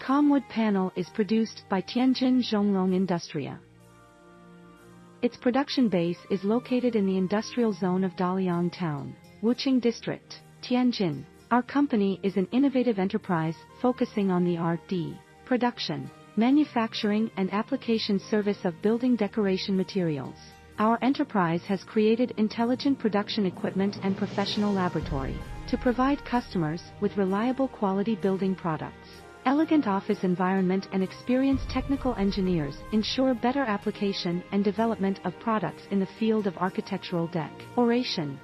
Compactwood panel is produced by Tianjin Zhonglong Industria. Its production base is located in the industrial zone of Dalian Town, Wuqing District, Tianjin. Our company is an innovative enterprise focusing on the R&D, production, manufacturing and application service of building decoration materials. Our enterprise has created intelligent production equipment and professional laboratory to provide customers with reliable quality building products. Elegant office environment and experienced technical engineers ensure better application and development of products in the field of architectural decoration.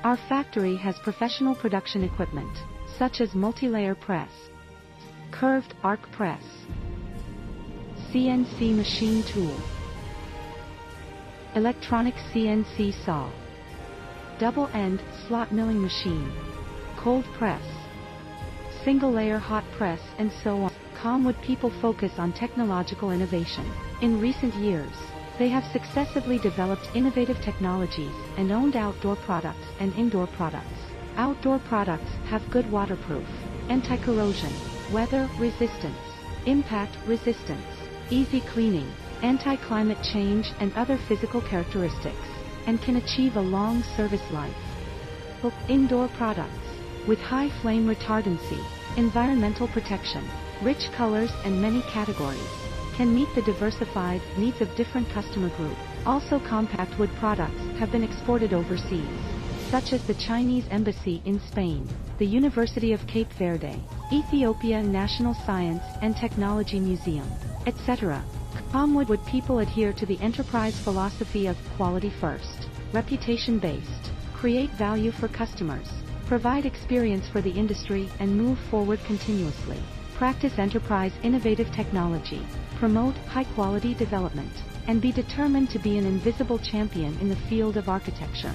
Our factory has professional production equipment, such as multi-layer press, curved arc press, CNC machine tool, electronic CNC saw, double-end slot milling machine, cold press, single-layer hot press and so on. Compactwood people focus on technological innovation. In recent years, they have successively developed innovative technologies and owned outdoor products and indoor products. Outdoor products have good waterproof, anti-corrosion, weather resistance, impact resistance, easy cleaning, anti-climate change and other physical characteristics, and can achieve a long service life. Indoor products with high flame retardancy, environmental protection, rich colors and many categories, can meet the diversified needs of different customer groups. Also, compactwood products have been exported overseas, such as the Chinese Embassy in Spain, the University of Cape Verde, Ethiopia National Science and Technology Museum, etc. Compactwood people adhere to the enterprise philosophy of quality first, reputation based, create value for customers, provide experience for the industry and move forward continuously, practice enterprise innovative technology, promote high-quality development, and be determined to be an invisible champion in the field of architecture.